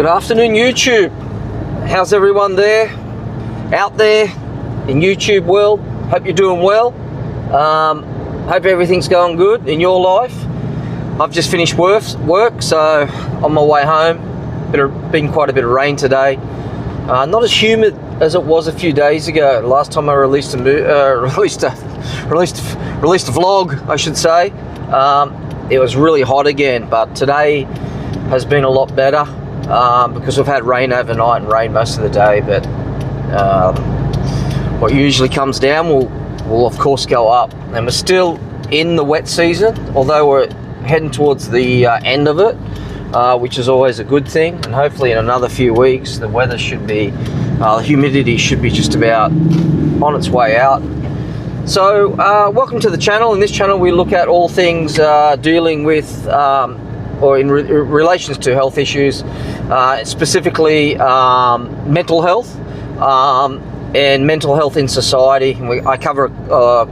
Good afternoon, YouTube. How's everyone out there in YouTube world? Hope you're doing well. Hope everything's going good in your life. I've just finished work, so on my way home. Been quite a bit of rain today. Not as humid as it was a few days ago. Last time I released a vlog, I should say. It was really hot again, but today has been a lot better because we've had rain overnight and rain most of the day. But what usually comes down will of course go up, and we're still in the wet season, although we're heading towards the end of it, which is always a good thing. And hopefully in another few weeks the weather should be, the humidity should be just about on its way out. So welcome to the channel. In this channel we look at all things dealing with or in relations to health issues, specifically mental health and mental health in society. I cover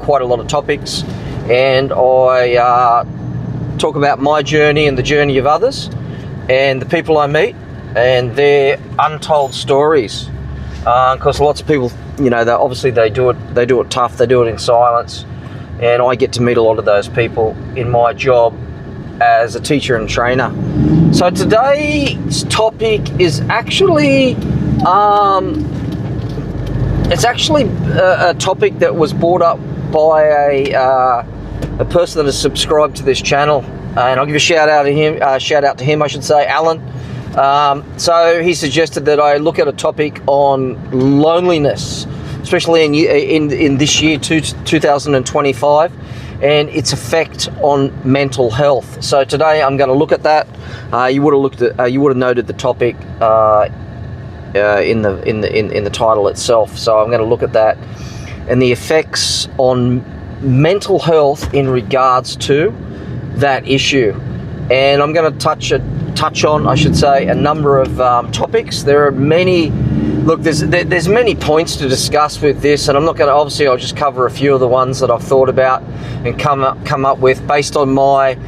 quite a lot of topics, and I talk about my journey and the journey of others and the people I meet and their untold stories, because lots of people, you know, they do it tough, they do it in silence, and I get to meet a lot of those people in my job as a teacher and trainer. So today's topic is actually a topic that was brought up by a person that has subscribed to this channel, and I'll give a shout out to him, I should say, Alan. So he suggested that I look at a topic on loneliness, especially in this year 2025, and its effect on mental health. So today I'm going to look at that. You would have noted the topic in the title itself. So I'm going to look at that and the effects on mental health in regards to that issue. And I'm going to touch on, I should say, a number of topics. There are many. Look, there's many points to discuss with this, and I'm not going to, obviously I'll just cover a few of the ones that I've thought about and come up with based on my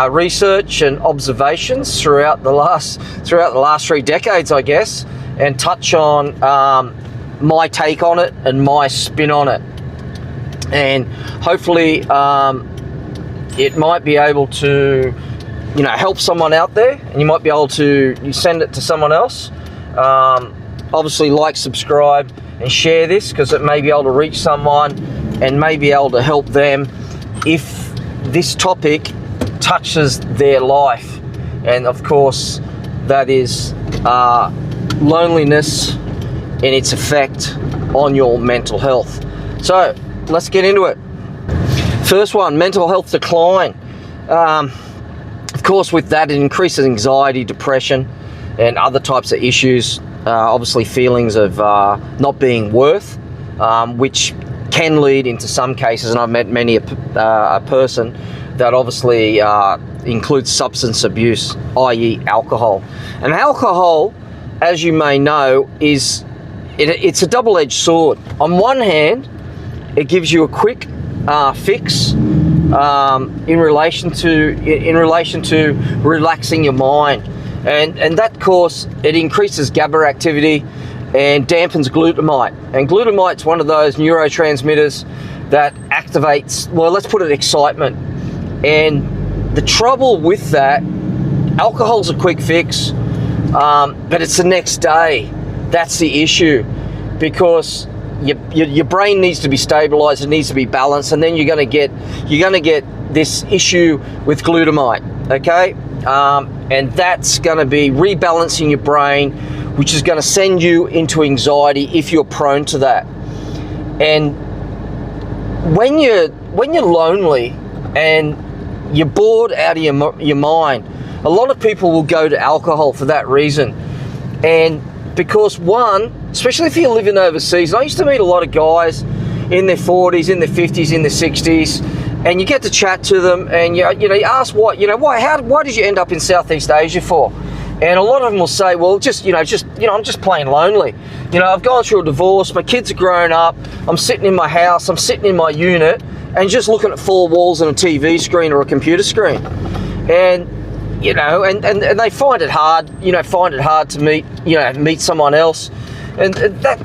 research and observations throughout the last 3 decades, I guess, and touch on my take on it and my spin on it, and hopefully it might be able to, you know, help someone out there, and you might be able to send it to someone else. Obviously like, subscribe and share this, because it may be able to reach someone and may be able to help them if this topic touches their life. And of course that is loneliness and its effect on your mental health. So let's get into it. First one, mental health decline. Of course, with that it increases anxiety, depression and other types of issues. Obviously feelings of not being worth, which can lead into some cases, and I've met many a person that obviously includes substance abuse, i.e. alcohol. And alcohol, as you may know, it's a double-edged sword. On one hand, it gives you a quick fix in relation to relaxing your mind. And that course, it increases GABA activity and dampens glutamate. And glutamate's one of those neurotransmitters that activates, well, let's put it, excitement. And the trouble with that, alcohol's a quick fix, but it's the next day. That's the issue, because your brain needs to be stabilized, it needs to be balanced, and then you're gonna get this issue with glutamate, okay? And that's going to be rebalancing your brain, which is going to send you into anxiety if you're prone to that. And when you're lonely and you're bored out of your mind, a lot of people will go to alcohol for that reason. And because, one, especially if you're living overseas, I used to meet a lot of guys in their 40s, in their 50s, in their 60s, and you get to chat to them, and you ask why did you end up in Southeast Asia for? And a lot of them will say, well, I'm just plain lonely. I've gone through a divorce, my kids are grown up, I'm sitting in my house, I'm sitting in my unit, and just looking at four walls and a TV screen or a computer screen. And you know, and they find it hard, to meet someone else, and that,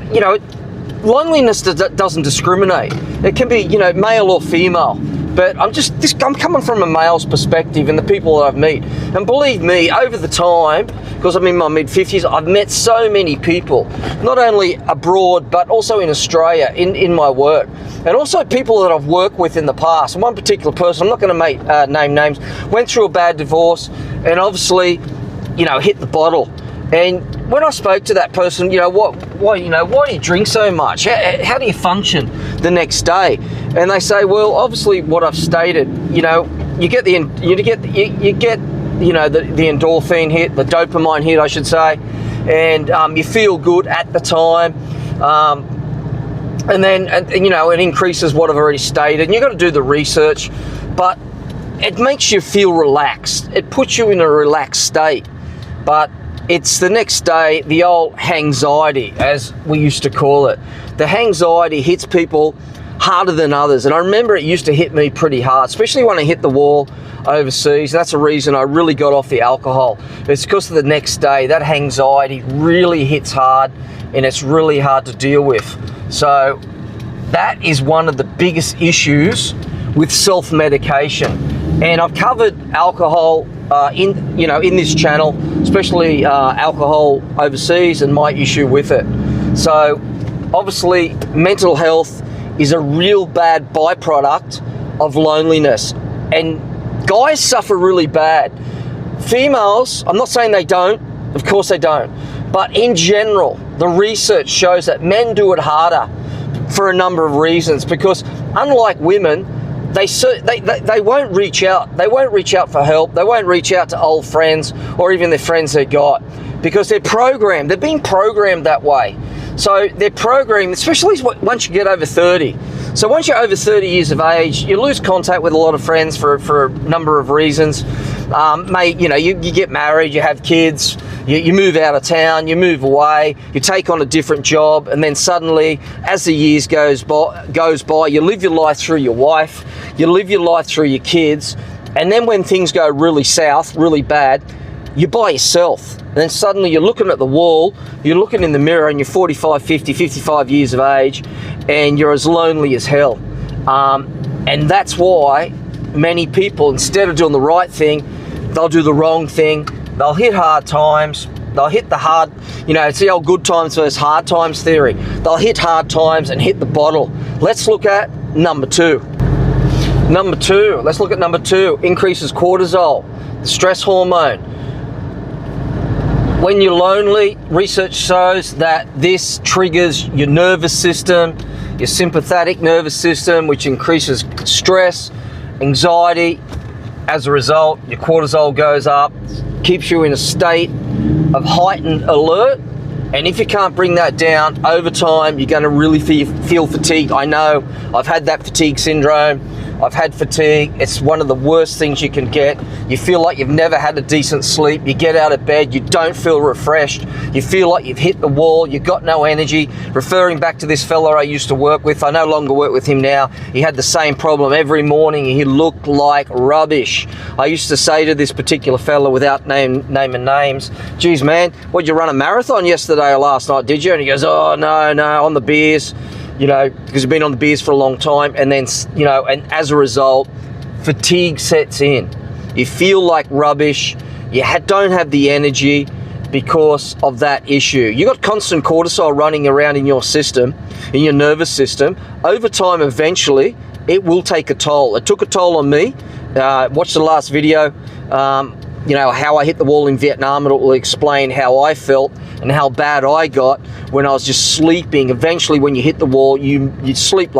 loneliness doesn't discriminate. It can be, male or female. But I'm coming from a male's perspective and the people that I've met. And believe me, over the time, because I'm in my mid-50s, I've met so many people, not only abroad, but also in Australia, in my work. And also people that I've worked with in the past. And one particular person, I'm not going to name names, went through a bad divorce and obviously, hit the bottle. And when I spoke to that person, why do you drink so much? How do you function the next day? And they say, well, obviously what I've stated, you get the endorphin hit, the dopamine hit, I should say, and you feel good at the time. And then, it increases what I've already stated. And you've got to do the research, but it makes you feel relaxed. It puts you in a relaxed state. But it's the next day, the old hangxiety, as we used to call it. The hangxiety hits people harder than others. And I remember it used to hit me pretty hard, especially when I hit the wall overseas. That's the reason I really got off the alcohol. It's because of the next day, that hangxiety really hits hard and it's really hard to deal with. So that is one of the biggest issues with self-medication. And I've covered alcohol in this channel, especially alcohol overseas and my issue with it. So obviously mental health is a real bad byproduct of loneliness, and guys suffer really bad. Females, I'm not saying they don't, of course they don't, but in general the research shows that men do it harder for a number of reasons, because unlike women, they won't reach out. They won't reach out for help. They won't reach out to old friends or even their friends they got, because they're programmed. They're being programmed that way. So they're programmed, especially once you get over 30. So once you're over 30 years of age, you lose contact with a lot of friends for a number of reasons. You get married, you have kids, you move out of town, you move away, you take on a different job, and then suddenly, as the years goes by, you live your life through your wife, you live your life through your kids, and then when things go really south, really bad, you're by yourself. And then suddenly you're looking at the wall, you're looking in the mirror, and you're 45, 50, 55 years of age, and you're as lonely as hell. And that's why many people, instead of doing the right thing, they'll do the wrong thing. They'll hit hard times. They'll hit the hard, it's the old good times versus hard times theory. They'll hit hard times and hit the bottle. Let's look at number two. Let's look at number two. Increases cortisol, the stress hormone. When you're lonely, research shows that this triggers your nervous system, your sympathetic nervous system, which increases stress, anxiety. As a result, your cortisol goes up, keeps you in a state of heightened alert. And if you can't bring that down over time, you're going to really feel fatigued. I know, I've had that fatigue syndrome. I've had fatigue. It's one of the worst things you can get. You feel like you've never had a decent sleep. You get out of bed, you don't feel refreshed. You feel like you've hit the wall. You've got no energy. Referring back to this fella I used to work with, I no longer work with him now. He had the same problem every morning. He looked like rubbish. I used to say to this particular fella, without naming names, geez man, what'd you run a marathon yesterday or last night, did you? And he goes, oh no, on the beers. Because you've been on the beers for a long time, and then, and as a result, fatigue sets in. You feel like rubbish. You don't have the energy because of that issue. You got constant cortisol running around in your system, in your nervous system. Over time, eventually, it will take a toll. It took a toll on me. Watch the last video. How I hit the wall in Vietnam. It will explain how I felt and how bad I got when I was just sleeping. Eventually, when you hit the wall, you sleep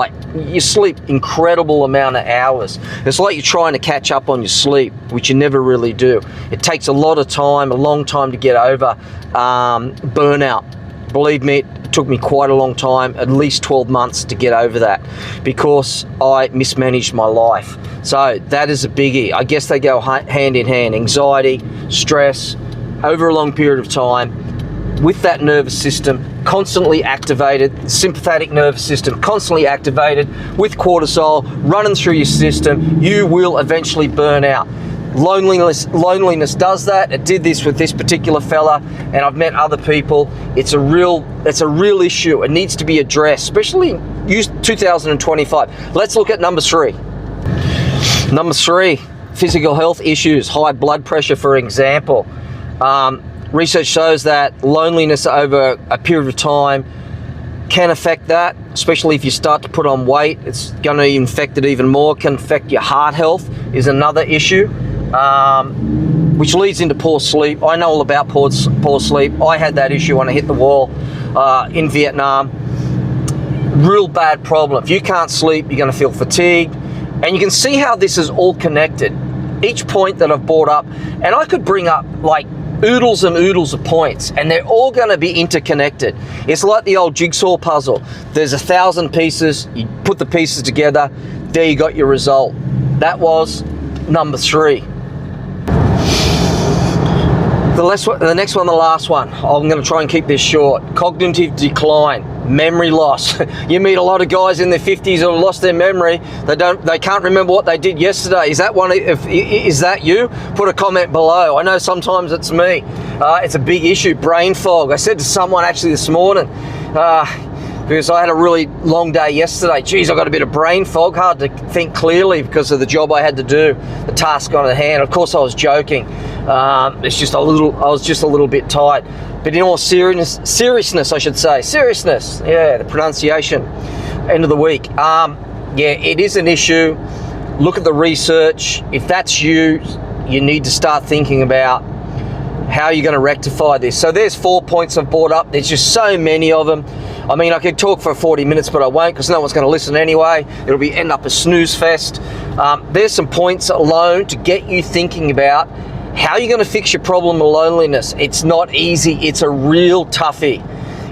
incredible amount of hours. It's like you're trying to catch up on your sleep, which you never really do. It takes a lot of time, a long time to get over burnout. Believe me, it took me quite a long time, at least 12 months to get over that, because I mismanaged my life. So that is a biggie. I guess they go hand in hand. Anxiety, stress, over a long period of time, with that nervous system constantly activated, sympathetic nervous system constantly activated, with cortisol running through your system, you will eventually burn out. Loneliness does that. It did this with this particular fella, and I've met other people. It's a real issue. It needs to be addressed, especially in 2025. Let's look at number 3. Number 3, physical health issues, high blood pressure, for example. Research shows that loneliness over a period of time can affect that, especially if you start to put on weight. It's going to infect it even more. Can affect your heart health is another issue, which leads into poor sleep. I know all about poor sleep. I had that issue when I hit the wall in Vietnam. Real bad problem. If you can't sleep, you're going to feel fatigued. And you can see how this is all connected. Each point that I've brought up, and I could bring up like oodles and oodles of points, and they're all going to be interconnected. It's like the old jigsaw puzzle. There's 1,000 pieces. You put the pieces together. There you got your result. That was number 3. The next one, the last one. I'm going to try and keep this short. Cognitive decline, memory loss. You meet a lot of guys in their 50s who have lost their memory. They can't remember what they did yesterday. Is that you? Put a comment below. I know sometimes it's me. It's a big issue. Brain fog. I said to someone actually this morning, because I had a really long day yesterday. Geez, I got a bit of brain fog, hard to think clearly because of the job I had to do, the task on hand. Of course, I was joking. I was just a little bit tired. But in all seriousness, I should say. Seriousness, yeah, the pronunciation. End of the week. Yeah, it is an issue. Look at the research. If that's you, you need to start thinking about how you're going to rectify this. So there's 4 points I've brought up. There's just so many of them. I mean, I could talk for 40 minutes, but I won't because no one's going to listen anyway. It'll end up a snooze fest. There's some points alone to get you thinking about how you're going to fix your problem of loneliness. It's not easy. It's a real toughie.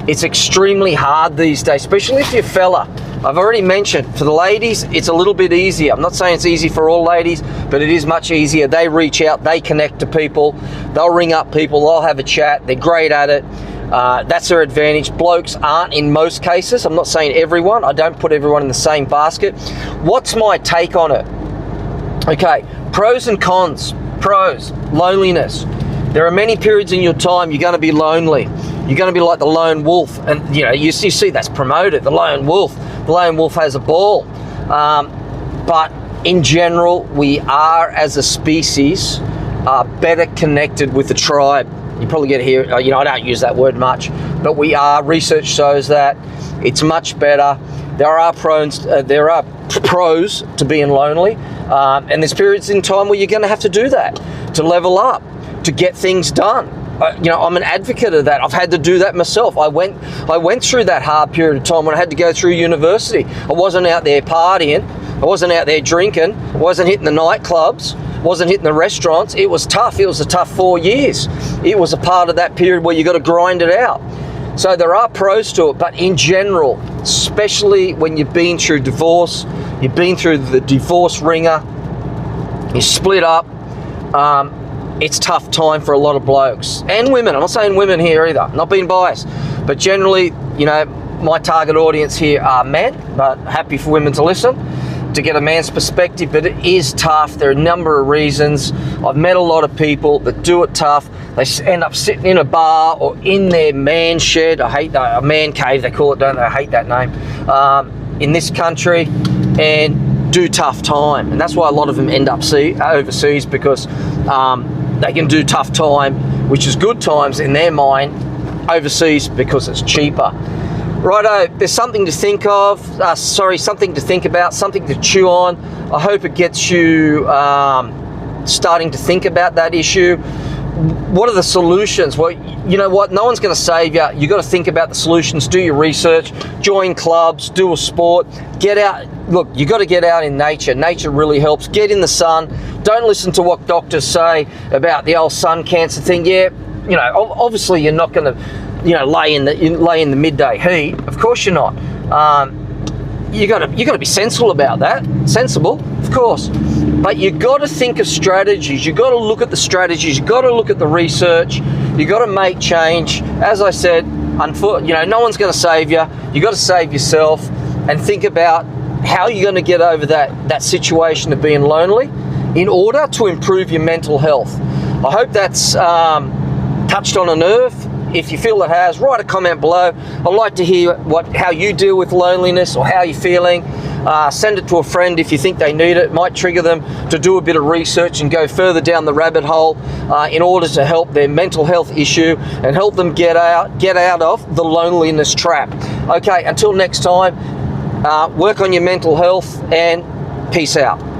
It's extremely hard these days, especially if you're a fella. I've already mentioned, for the ladies, it's a little bit easier. I'm not saying it's easy for all ladies, but it is much easier. They reach out, they connect to people, they'll ring up people, they'll have a chat, they're great at it. That's their advantage. Blokes aren't in most cases. I'm not saying everyone. I don't put everyone in the same basket. What's my take on it? Okay, pros and cons. Pros, loneliness. There are many periods in your time you're going to be lonely. You're going to be like the lone wolf, and you see that's promoted, the lone wolf. The lone wolf has a ball. But in general, we are, as a species, better connected with the tribe. You probably get to hear, I don't use that word much, but we are. Research shows that it's much better. There are pros to being lonely, and there's periods in time where you're going to have to do that to level up, to get things done. I'm an advocate of that. I've had to do that myself. I went through that hard period of time when I had to go through university. I wasn't out there partying. I wasn't out there drinking. I wasn't hitting the nightclubs. Wasn't hitting the restaurants. It was tough. It was a tough 4 years. It was a part of that period where you got to grind it out. So there are pros to it, but in general, especially when you've been through divorce, you've been through the divorce ringer, you split up, it's tough time for a lot of blokes and women. I'm not saying women here either, not being biased, but generally, my target audience here are men, but happy for women to listen, to get a man's perspective. But it is tough. There are a number of reasons. I've met a lot of people that do it tough. They end up sitting in a bar or in their man shed. I hate that, a man cave they call it, don't they? I hate that name. In this country, and do tough time. And that's why a lot of them end up overseas, because they can do tough time, which is good times in their mind, overseas because it's cheaper. Righto, there's something to think of, something to think about, something to chew on. I hope it gets you starting to think about that issue. What are the solutions? Well, you know what? No one's going to save you. You've got to think about the solutions, do your research, join clubs, do a sport, get out. Look, you've got to get out in nature. Nature really helps. Get in the sun. Don't listen to what doctors say about the old sun cancer thing. Yeah, obviously you're not going to, lay in the midday heat. Of course you're not. You got to be sensible about that. Sensible, of course. But you got to think of strategies. You got to look at the strategies. You got to look at the research. You got to make change. As I said, no one's going to save you. You got to save yourself, and think about how you're going to get over that situation of being lonely. in order to improve your mental health. I hope that's touched on a nerve. If you feel it has, write a comment below. I'd like to hear how you deal with loneliness or how you're feeling. Send it to a friend if you think they need it. It might trigger them to do a bit of research and go further down the rabbit hole in order to help their mental health issue and help them get out of the loneliness trap. Okay, until next time, work on your mental health and peace out.